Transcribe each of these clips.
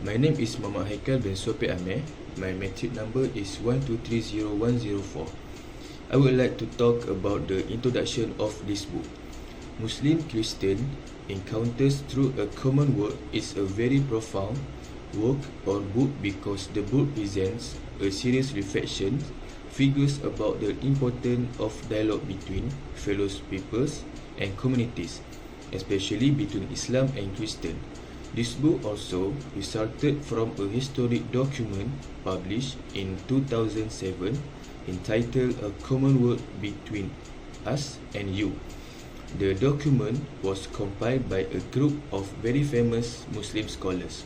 My name is Muhammad Haikal bin Sopi Amir. My matric number is 1230104. I would like to talk about the introduction of this book. Muslim-Christian Encounters Through a Common Word is a very profound work or book because the book presents a serious reflection, figures about the importance of dialogue between fellow peoples and communities, especially between Islam and Christian. This book also resulted from a historic document published in 2007 entitled A Common Word Between Us and You. The document was compiled by a group of very famous Muslim scholars.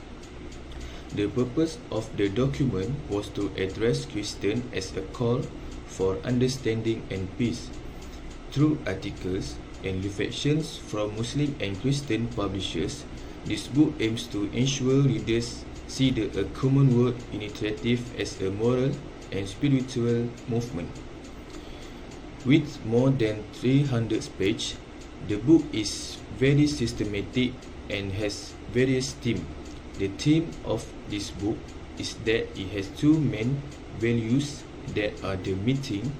The purpose of the document was to address Christians as a call for understanding and peace. Through articles and reflections from Muslim and Christian publishers, this book aims to ensure readers see the A Common Word initiative as a moral and spiritual movement. With more than 300 pages, the book is very systematic and has various themes. The theme of this book is that it has two main values that are the meeting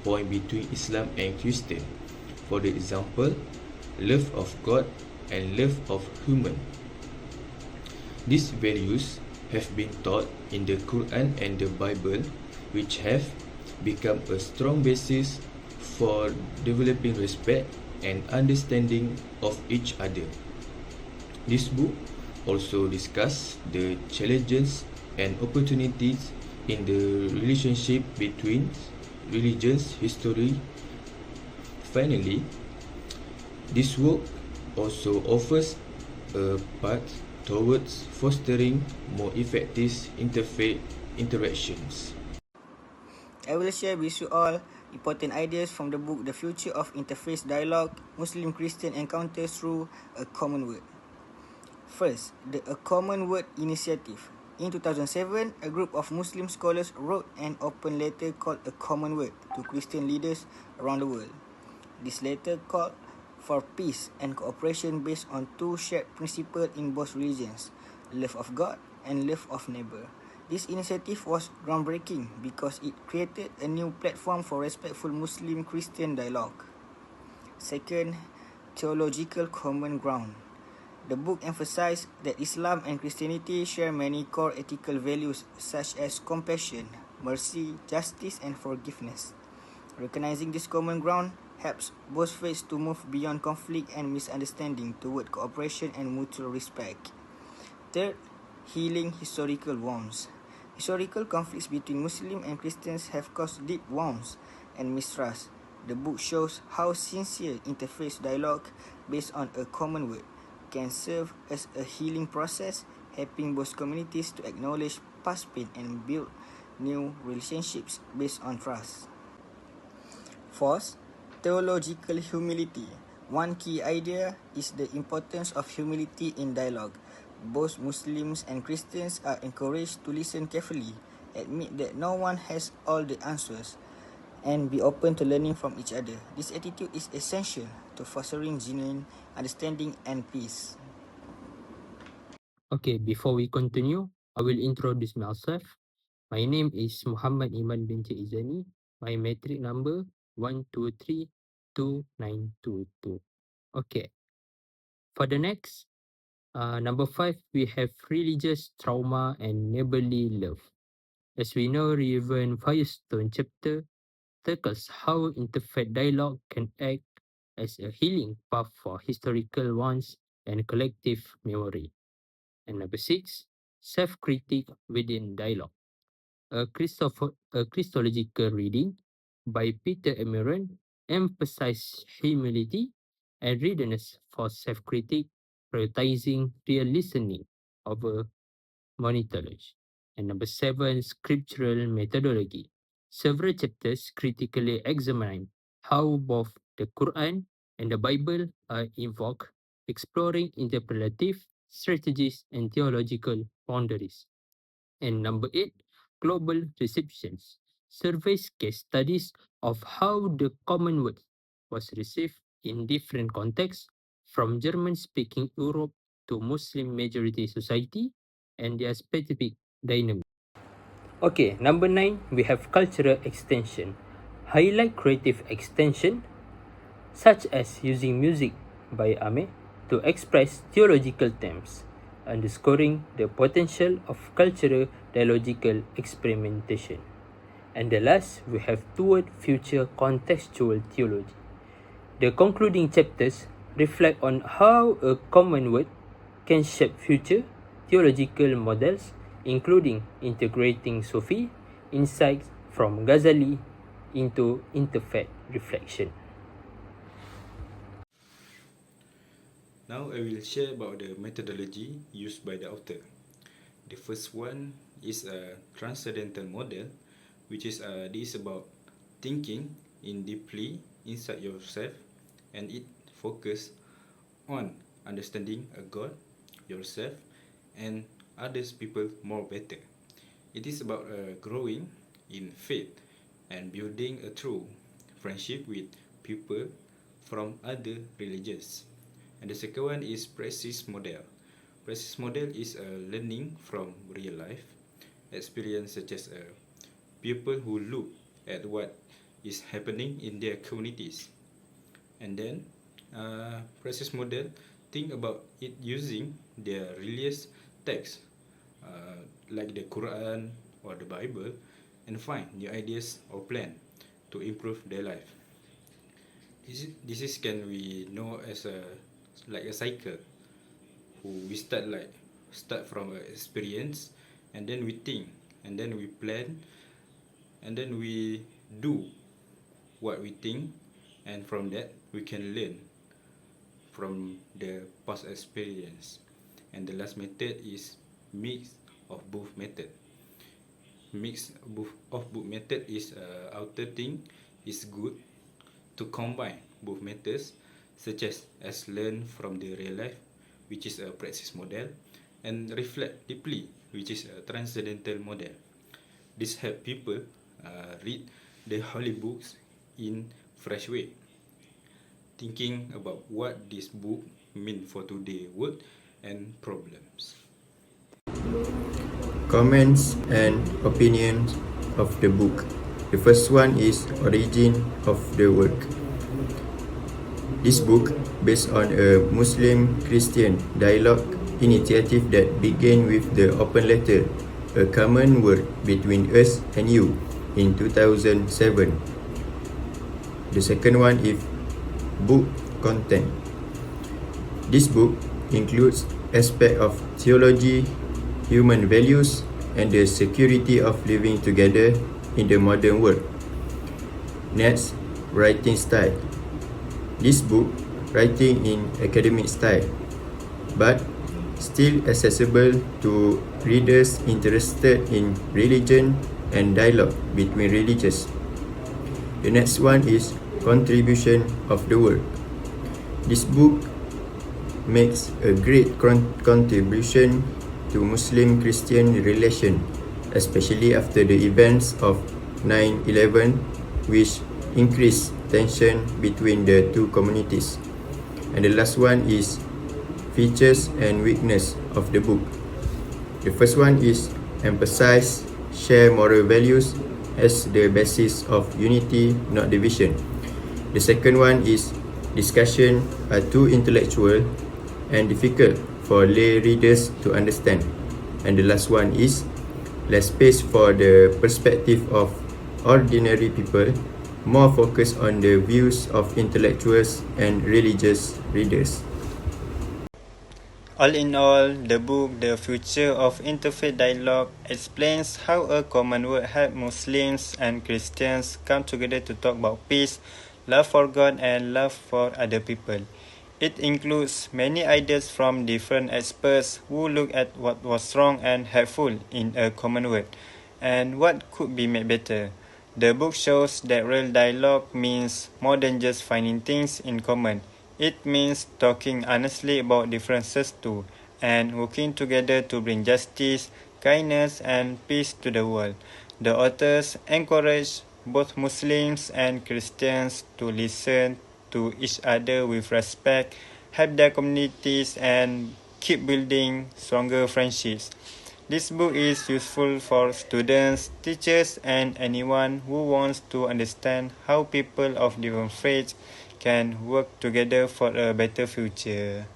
point between Islam and Christian. For the example, love of God and love of human. These values have been taught in the Quran and the Bible, which have become a strong basis for developing respect and understanding of each other. This book also discusses the challenges and opportunities in the relationship between religions history. Finally, this work also offers a path towards fostering more effective interfaith interactions. I will share with you all important ideas from the book The Future of Interfaith Dialogue, Muslim-Christian Encounters Through a Common Word. First, the A Common Word Initiative. In 2007, a group of Muslim scholars wrote an open letter called A Common Word to Christian leaders around the world. This letter called for peace and cooperation based on two shared principles in both religions, love of God and love of neighbor. This initiative was groundbreaking because it created a new platform for respectful Muslim-Christian dialogue. Second, theological common ground. The book emphasized that Islam and Christianity share many core ethical values such as compassion, mercy, justice, and forgiveness. Recognizing this common ground helps both faiths to move beyond conflict and misunderstanding toward cooperation and mutual respect. Third, healing historical wounds. Historical conflicts between Muslims and Christians have caused deep wounds and mistrust. The book shows how sincere interfaith dialogue based on a common word can serve as a healing process, helping both communities to acknowledge past pain and build new relationships based on trust. Fourth, theological humility. One key idea is the importance of humility in dialogue. Both Muslims and Christians are encouraged to listen carefully, admit that no one has all the answers, and be open to learning from each other. This attitude is essential to fostering genuine understanding and peace. Okay, before we continue, I will introduce myself. My name is Muhammad Iman binti Izani. My matric number 1232922. Okay, for the next, number 5, we have religious trauma and neighborly love. As we know, Reverend Firestone chapter tackles how interfaith dialogue can act as a healing path for historical wounds and collective memory. And number 6, self-critique within dialogue. A Christological reading by Peter Emiron emphasizes humility and readiness for self-critique, prioritizing real listening over monitoring. And number 7, scriptural methodology. Several chapters critically examine how both the Quran and the Bible are invoked, exploring interpretative strategies and theological boundaries. And number 8, global receptions. Surveys case studies of how the common word was received in different contexts, from German speaking Europe to Muslim majority society, and their specific dynamic. Okay, number 9, we have cultural extension. Highlight creative extension, such as using music by Ame to express theological themes, underscoring the potential of cultural dialogical experimentation. And the last, we have toward future contextual theology. The concluding chapters reflect on how a common word can shape future theological models, including integrating Sufi insights from Ghazali into interfaith reflection. Now I will share about the methodology used by the author. The first one is a transcendental model, which is this about thinking in deeply inside yourself, and it focus on understanding a God, yourself, and others people more better. It is about growing in faith and building a true friendship with people from other religions. And the second one is praxis model. Praxis model is learning from real life experience, such as people who look at what is happening in their communities. And then praxis model think about it using their religious text like the Quran or the Bible, and find new ideas or plan to improve their life. This is can we know as a like a cycle, who we start from a experience, and then we think, and then we plan, and then we do what we think, and from that we can learn from the past experience. And the last method is mix of both method. Mix of both method is outer thing is good to combine both methods, such as learn from the real life, which is a praxis model, and reflect deeply, which is a transcendental model. This help people read the holy books in fresh way, thinking about what this book mean for today world and problems. Comments and opinions of the book. The first one is origin of the work. This book, based on a Muslim-Christian dialogue initiative that began with the open letter, A Common Word Between Us and You, in 2007. The second one is book content. This book includes aspects of theology, human values, and the security of living together in the modern world. Next, writing style. This book, writing in academic style, but still accessible to readers interested in religion and dialogue between religions. The next one is contribution of the work. This book makes a great contribution to Muslim-Christian relation, especially after the events of 9/11, which increased tension between the two communities. And the last one is features and weakness of the book. The first one is emphasize share moral values as the basis of unity, not division. The second one is discussion are too intellectual and difficult for lay readers to understand. And the last one is less space for the perspective of ordinary people, more focus on the views of intellectuals and religious readers. All in all, the book The Future of Interfaith Dialogue explains how a common word helps Muslims and Christians come together to talk about peace, love for God, and love for other people. It includes many ideas from different experts who look at what was wrong and helpful in a common word, and what could be made better. The book shows that real dialogue means more than just finding things in common. It means talking honestly about differences too, and working together to bring justice, kindness, and peace to the world. The authors encourage both Muslims and Christians to listen to each other with respect, help their communities, and keep building stronger friendships. This book is useful for students, teachers, and anyone who wants to understand how people of different faiths can work together for a better future.